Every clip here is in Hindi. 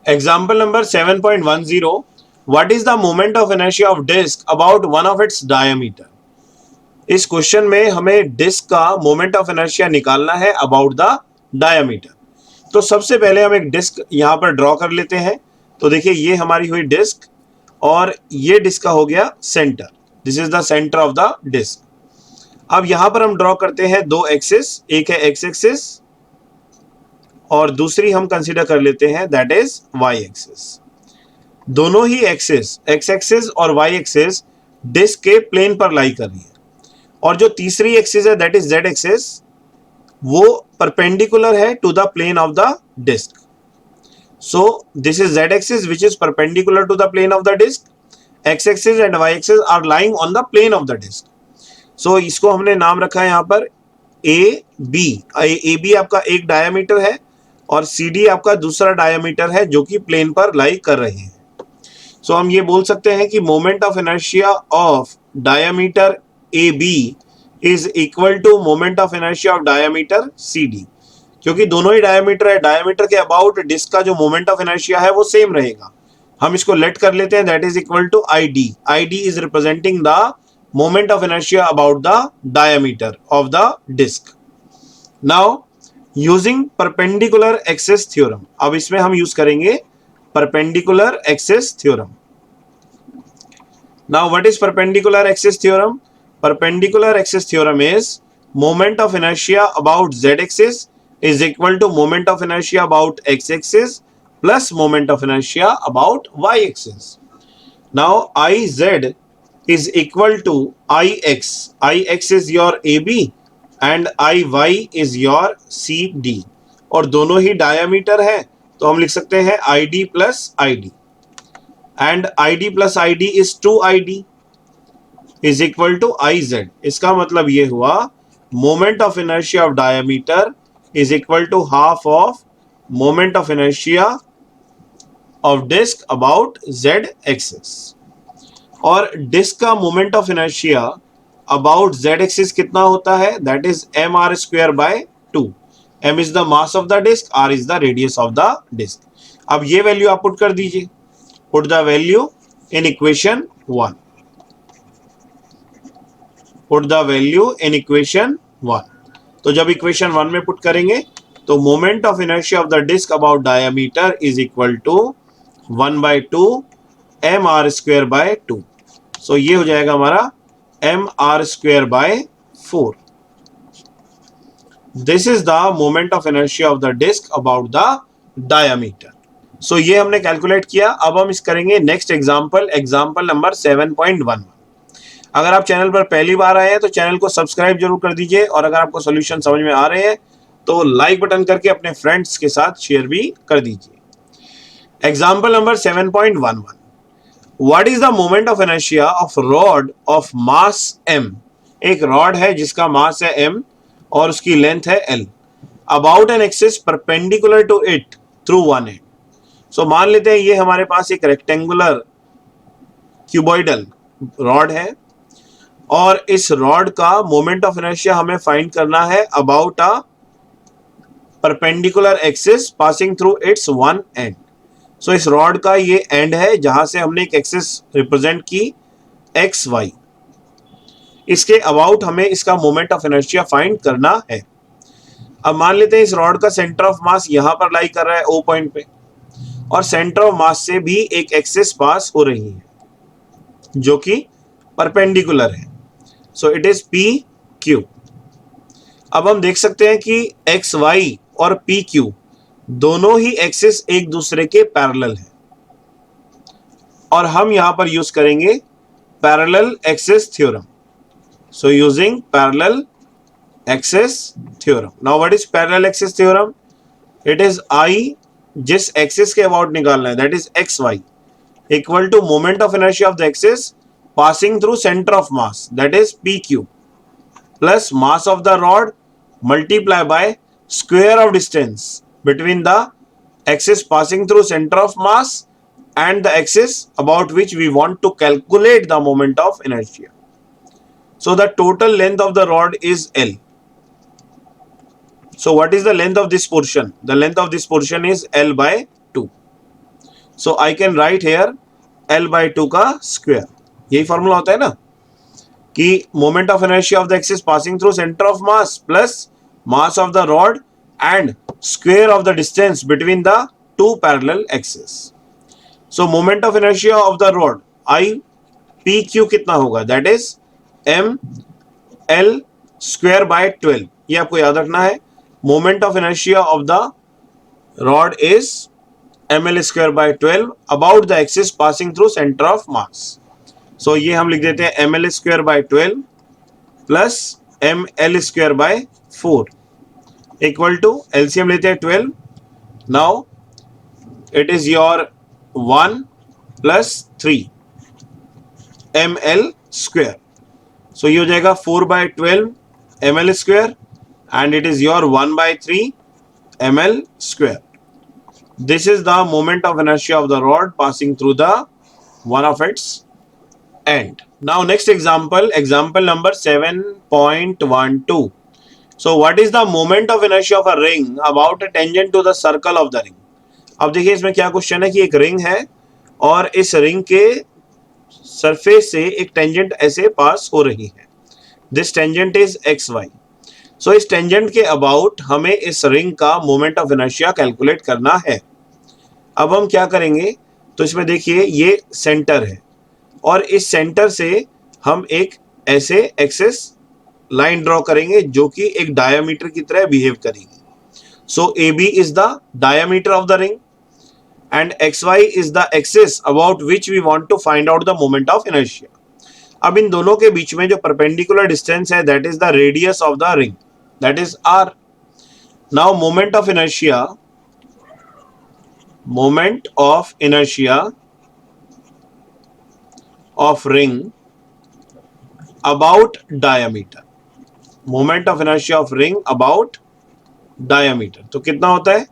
Example number 7.10. What is the moment of inertia of disk about one of its diameter? इस क्वेश्चन में हमें डिस्क का मोमेंट ऑफ इनर्शिया निकालना है अबाउट द डायमीटर। तो सबसे पहले हम एक डिस्क यहां पर ड्रॉ कर लेते हैं। तो देखिए ये हमारी हुई डिस्क और ये डिस्क का हो गया centre. This is the centre of the disc. अब यहां पर हम ड्रॉ करते हैं दो एक्सिस, एक है एक्स एक्सिस और दूसरी हम कंसीडर कर लेते हैं दैट इज वाई एक्सिस। दोनों ही एक्सिस, एक्स एक्सिस और वाई एक्सिस डिस्क के प्लेन पर लाई कर रही है और जो तीसरी एक्सिस है दैट इज जेड एक्सिस, वो परपेंडिकुलर है to the plane of the disc. So this is Z axis which is perpendicular to the plane of the disc. X axis and Y axis are lying on the plane of the disc. So इसको हमने नाम रखा है यहां पर ए बी। ए बी आपका एक डायमीटर है और सी डी आपका दूसरा डायमीटर है जो कि प्लेन पर लाई कर रहे हैं। सो हम ये बोल सकते हैं कि moment of inertia of diameter A B is equal to moment of inertia of diameter C D. क्योंकि दोनों ही डायमीटर है, डायमीटर के अबाउट डिस्क का जो मोमेंट ऑफ इनर्शिया है वो सेम रहेगा। हम इसको लेट कर लेते हैं that is equal to I D. I D is representing the moment of inertia about the diameter of the disc. Now using perpendicular axis theorem, अब इसमें हम यूज करेंगे perpendicular axis theorem. Now what is perpendicular axis theorem? Perpendicular axis theorem is moment of inertia about z axis is equal to moment of inertia about x axis plus moment of inertia about y axis. Now Iz is equal to Ix. Ix is your AB and Iy is your CD और दोनों ही डायमीटर है तो हम लिख सकते हैं ID plus ID and ID plus ID is 2ID is equal to I Z. इसका मतलब ये हुआ moment of inertia of diameter is equal to half of moment of inertia of disc about Z axis. और डिस्क का moment of inertia about Z axis कितना होता है? That is M R square by 2। M is the mass of the disc, R is the radius of the disc. अब ये वैल्यू आप पुट कर दीजिए। Put the value in equation 1। Put the value in equation 1। तो जब इक्वेशन 1 में पुट करेंगे तो moment of inertia of the disc about diameter is equal to 1/2 M R square by 2। So ये हो जाएगा हमारा M R square by 4। This is the moment of inertia of the disc about the diameter. So ये हमने कैलकुलेट किया। अब हम इस करेंगे नेक्स्ट एग्जाम्पल, एग्जाम्पल नंबर 7.11। अगर आप चैनल पर पहली बार आए हैं तो चैनल को सब्सक्राइब जरूर कर दीजिए और अगर आपको सॉल्यूशन समझ में आ रहे हैं तो लाइक बटन करके अपने फ्रेंड्स के साथ शेयर भी कर दीजिए। Example number 7.11। What is the moment of inertia of rod of mass m? एक रॉड है जिसका मास है m और उसकी लेंथ है l about an axis perpendicular to it through one end. So मान लेते हैं ये हमारे पास एक रेक्टेंगुलर क्यूबॉइडल रॉड है और इस रॉड का मोमेंट ऑफ इनर्शिया हमें फाइंड करना है about a perpendicular axis passing through its one end. So इस रॉड का ये एंड है जहां से हमने एक एक्सिस रिप्रेजेंट की एक्स वाई। इसके अबाउट हमें इसका मोमेंट ऑफ इनर्शिया फाइंड करना है। अब मान लेते हैं इस रॉड का सेंटर ऑफ मास यहां पर लाई कर रहा है ओ पॉइंट पे और सेंटर ऑफ मास से भी एक एक्सिस पास हो रही है जो कि परपेंडिकुलर है। So it is P Q. अब हम देख सकते हैं कि एक्स वाई और पी क्यू दोनों ही एक्सिस एक दूसरे के पैरेलल हैं और हम यहां पर यूज करेंगे parallel axis theorem. So using parallel axis theorem. Now what is parallel axis theorem? It is I जिस एक्सिस के अबाउट निकालना है that is X Y equal to moment of inertia of the axis passing through center of mass that is PQ plus mass of the rod multiply by square of distance between the axis passing through center of mass and the axis about which we want to calculate the moment of inertia. So the total length of the rod is L. So what is the length of this portion? The length of this portion is L by 2. So I can write here L/2 का स्क्वायर। यही फॉर्मूला होता है ना कि moment of inertia of the axis passing through centre of mass plus mass of the rod and square of the distance between the two parallel axis. So moment of inertia of the rod I P Q कितना होगा, that is M L square by 12। ये आपको याद रखना है। Moment of inertia of the rod is ml square by 12 about the axis passing through centre of mass. So ये हम लिख देते हैं ml square by 12 plus ml square by 4 equal to LCM लेते हैं 12। Now it is your 1 plus 3 ml square. So ये हो जाएगा 4/12 ml square and it is your 1/3 ml square. This is the moment of inertia of the rod passing through the one of its end. Now next example, example number 7.12. So what is the moment of inertia of a ring about a tangent to the circle of the ring? अब देखिए इसमें क्या क्वेश्चन है कि एक रिंग है और इस रिंग के सरफेस से एक टेंजेंट ऐसे पास हो रही है। This tangent is XY। सो इस टेंजेंट के अबाउट हमें इस रिंग का मोमेंट ऑफ इनर्शिया कैलकुलेट करना है। अब हम क्या करेंगे, तो इसमें देखिए ये सेंटर है और इस सेंटर से हम एक ऐसे एक्सिस लाइन ड्रॉ करेंगे जो कि एक डायमीटर की तरह बिहेव करेगी। So AB is the diameter of the ring and XY is the axis about which we want to find out the moment of inertia. अब इन दोनों के बीच में जो परपेंडिकुलर डिस्टेंस है that is the radius of the ring, that is R. Now moment of inertia of ring about diameter, moment of inertia of ring about diameter तो कितना होता है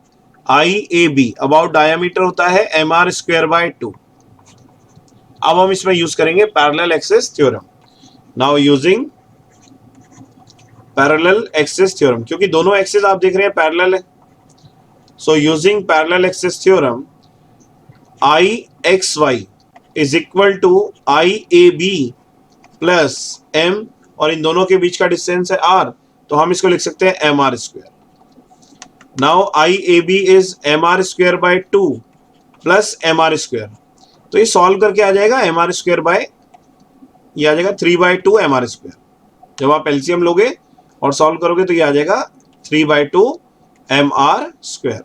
IAB about diameter होता है mr square by 2। अब हम इसमें यूज करेंगे parallel axis theorem। Now using parallel axis theorem, क्योंकि दोनों एक्सिस आप देख रहे हैं पैरेलल है। So using parallel axis theorem IXY is equal to IAB plus M और इन दोनों के बीच का डिस्टेंस है R, तो हम इसको लिख सकते हैं mr square. Now IAB is mr square by 2 plus mr square, तो ये सॉल्व करके आ जाएगा mr स्क्वायर बाय, ये आ जाएगा 3/2 mr स्क्वायर। जब आप एलसीएम लोगे और सॉल्व करोगे तो ये आ जाएगा 3/2 mr square.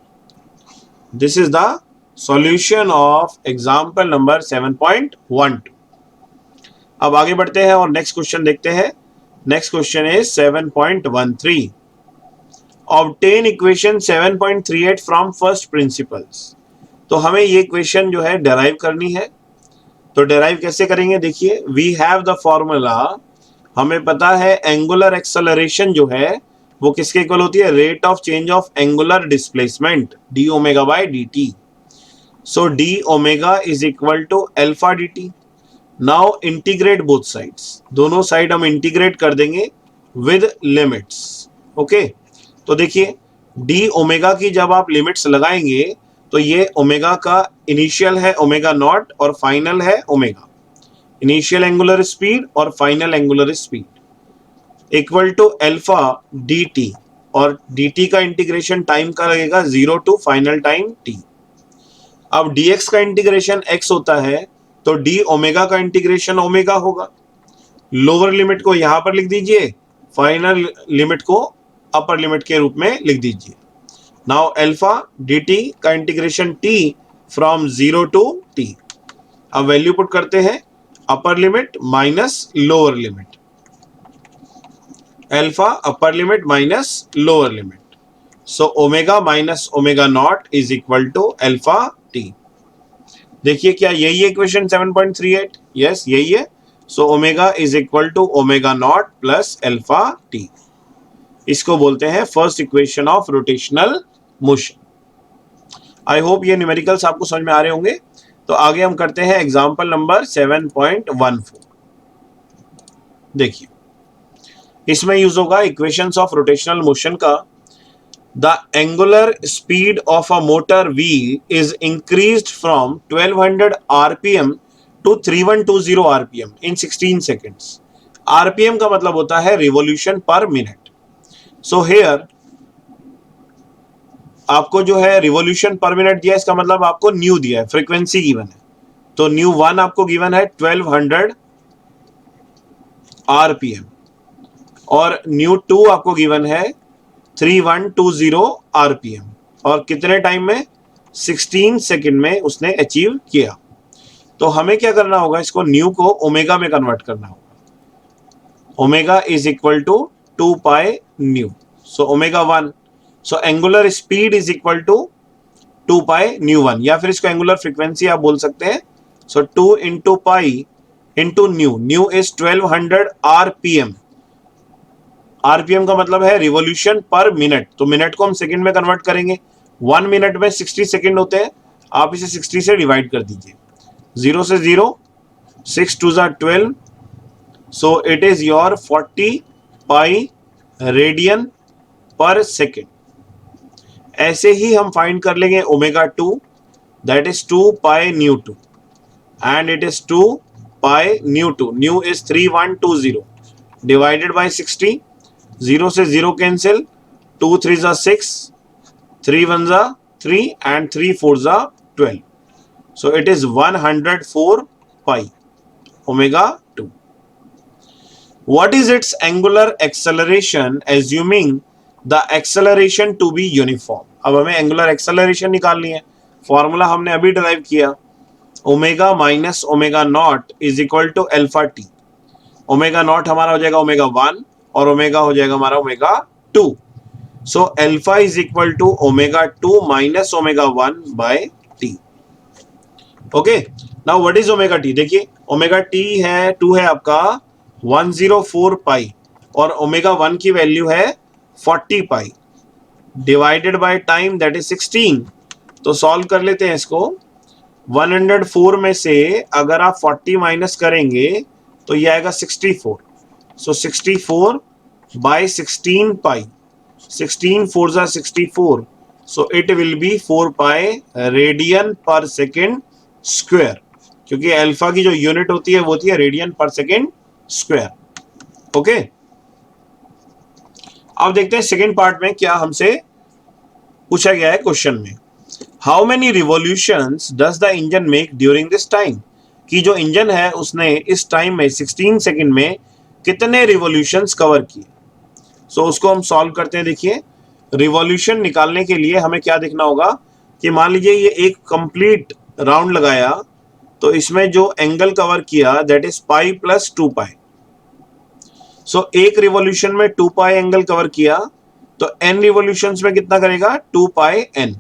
This is the solution of example number 7.12। अब आगे बढ़ते हैं और नेक्स्ट क्वेश्चन देखते हैं। Next question is 7.13। Obtain equation 7.38 from first principles. तो हमें ये इक्वेशन जो है डेराइव करनी है। तो डेराइव कैसे करेंगे, देखिए वी हैव द फॉर्मूला, हमें पता है एंगुलर एक्सेलरेशन जो है वो किसके इक्वल होती है, rate of change of angular displacement D omega by dt। So D omega is equal to alpha dt। Now integrate both sides, दोनों साइड हम इंटीग्रेट कर देंगे विद लिमिट्स। ओके, तो देखिए डी ओमेगा की जब आप लिमिट्स लगाएंगे तो ये ओमेगा का इनिशियल है ओमेगा नॉट और फाइनल है ओमेगा, इनिशियल एंगुलर स्पीड और final angular speed equal to alpha dt और dt का इंटीग्रेशन टाइम का लगेगा 0 टू फाइनल टाइम t। अब dx का इंटीग्रेशन x होता है तो d ओमेगा का इंटीग्रेशन ओमेगा होगा। लोअर लिमिट को यहां पर लिख दीजिए, फाइनल लिमिट को अपर लिमिट के रूप में लिख दीजिए। नाउ अल्फा dt का integration t from 0 to t। अब वैल्यू पुट करते हैं, upper limit minus lower limit, alpha upper limit minus lower limit. So omega minus omega naught is equal to alpha T. देखिए क्या यही है इक्वेशन 7.38? यस यही है। So omega is equal to omega naught plus alpha T. इसको बोलते हैं first equation of rotational motion. I hope ये न्यूमेरिकल्स आपको समझ में आ रहे होंगे। तो आगे हम करते हैं एग्जाम्पल नंबर 7.14। देखिए इसमें यूज होगा इक्वेशंस ऑफ रोटेशनल मोशन का। the angular speed of a motor wheel is increased from 1200 rpm to 3120 rpm in 16 seconds. rpm का मतलब होता है revolution per minute. So here आपको जो है रिवोल्यूशन पर मिनट दिया है, इसका मतलब आपको न्यू दिया है, फ्रीक्वेंसी गिवन है. तो न्यू 1 आपको गिवन है 1200 आरपीएम और न्यू 2 आपको गिवन है 3120 आरपीएम और कितने टाइम में, 16 सेकंड में उसने अचीव किया. तो हमें क्या करना होगा, इसको न्यू को ओमेगा में कन्वर्ट करना होगा. Omega is equal to 2 pi nu. So omega 1, so angular speed is equal to 2 pi nu 1, या फिर इसको एंगुलर फ्रीक्वेंसी आप बोल सकते हैं. सो 2 into pi into new. New is 1200 RPM. RPM का मतलब है रिवोल्यूशन पर मिनट, तो मिनट को हम सेकंड में कन्वर्ट करेंगे. 1 मिनट में 60 सेकंड होते हैं, आप इसे 60 से डिवाइड कर दीजिए. 0 से 0, 6 2 ज़ा 12, so it is your 40 pi radian पर सेकेंड. ऐसे ही हम फाइंड कर लेंगे omega 2, that is 2 pi new 2 and it is 2 pi new 2. New is 3120 divided by 60. 0 से 0 कैंसिल, 2 3 ज़ा 6, 3 1 ज़ा 3 and 3 4 ज़ा 12. So it is 104 pi omega 2. What is its angular acceleration assuming the acceleration to be uniform? अब हमें angular acceleration निकालनी है. फॉर्मूला हमने अभी डिराइव किया, omega minus omega naught is equal to alpha T. Omega naught हमारा हो जाएगा ओमेगा 1 और ओमेगा हो जाएगा हमारा omega 2. So alpha is equal to omega 2 minus omega 1 by T. Okay, now what is omega T. देखिए ओमेगा टी है 2 है आपका 104 पाई और ओमेगा 1 की वैल्यू है 40 पाई divided by time that is 16. तो सॉल्व कर लेते हैं इसको. 104 में से अगर आप 40 माइनस करेंगे तो ये आएगा 64. सो 64 बाय 16 पाई, 16 4 ज़ा 64, so it will be 4 pi radian पर सेकेंड स्क्वायर, क्योंकि अल्फा की जो यूनिट होती है वो होती है रेडियन पर सेकेंड स्क्वायर. ओके, अब देखते हैं सेकेंड पार्ट में क्या हमसे पूछा गया है क्वेश्चन में. How many revolutions does the engine make during this time. कि जो इंजन है उसने इस टाइम में 16 सेकंड में कितने रिवॉल्यूशंस कवर किए. सो उसको हम सॉल्व करते हैं. देखिए रिवॉल्यूशन निकालने के लिए हमें क्या देखना होगा कि मान लीजिए ये एक कंप्लीट राउंड लगाया तो इसमें जो एंगल कवर किया दैट इज पाई प्लस 2 पाई. सो एक रिवॉल्यूशन में 2 पाई एंगल कवर किया तो n रिवॉल्यूशंस में कितना करेगा, 2 pi n.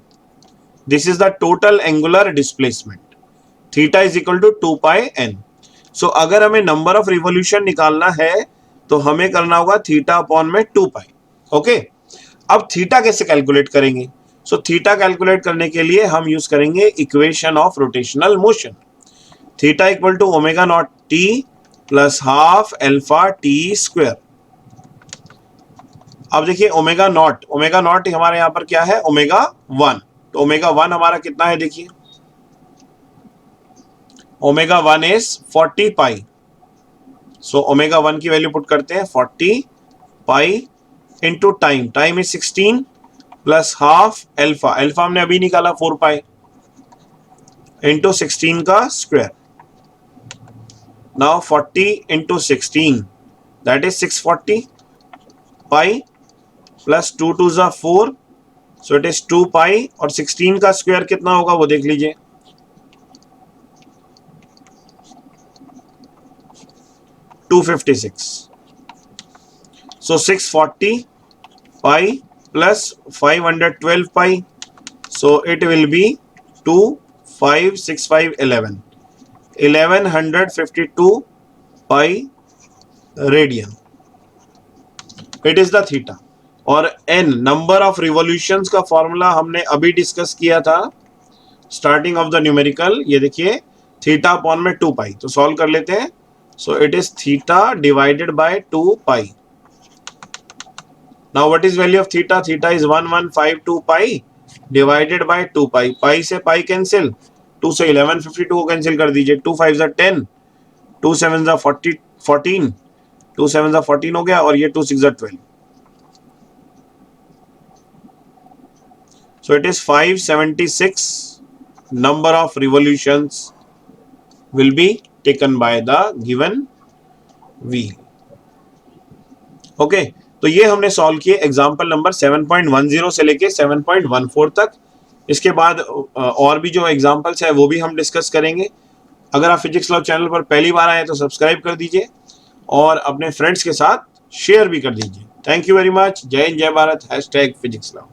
This is the total angular displacement. Theta is equal to 2 pi n. So अगर हमें नंबर ऑफ रिवॉल्यूशन निकालना है तो हमें करना होगा थीटा अपॉन में 2 पाई. ओके, अब थीटा कैसे कैलकुलेट करेंगे. सो थीटा कैलकुलेट करने के लिए हम यूज करेंगे equation of rotational motion. Theta equal to omega naught T plus half alpha T square. अब देखिए ओमेगा नॉट हमारे यहां पर क्या है, ओमेगा 1. तो ओमेगा 1 हमारा कितना है, देखिए omega 1 is 40 pi. So omega 1 की वैल्यू पुट करते हैं 40 pi into time is 16 plus half alpha हमने अभी निकाला 4 पाई इंटू 16 का square. Now 40 into 16 that is 640 pi plus 2 2 ज़ा 4, सो इट इज 2 पाई और 16 का स्क्वायर कितना होगा वो देख लीजिए, 256. So 640 pi plus 512 pi. So it will be 2 5 6 5 11. 1152 pi radian. It is the theta. और n नंबर ऑफ रिवॉल्यूशंस का फॉर्मूला हमने अभी डिस्कस किया था स्टार्टिंग ऑफ द न्यूमेरिकल. ये देखिए थीटा अपॉन में 2 पाई. तो सॉल्व कर लेते हैं. So it is theta divided by 2 pi. Now what is value of theta? Theta is 1152 pi divided by 2 पाई। पाई से पाई कैंसिल, 2 से 1152 को कैंसिल कर दीजिए। 2 5 जा 10, 2 7 जा 40 14, 2 7 जा 14 हो गया, और ये 2 6 जा 12। So it is 576 number of revolutions will be taken by the given wheel. Okay, तो ये हमने सॉल्व किए एग्जाम्पल नंबर 7.10 से लेके 7.14 तक। इसके बाद और भी जो एग्जाम्पल्स है वो भी हम डिस्कस करेंगे। अगर आप फिजिक्स लव चैनल पर पहली बार आए तो सब्सक्राइब कर दीजिए और अपने फ्रेंड्स के साथ शेयर भी कर दीजिए। Thank you very much. जय हिंद, जय भारत। #Physics love.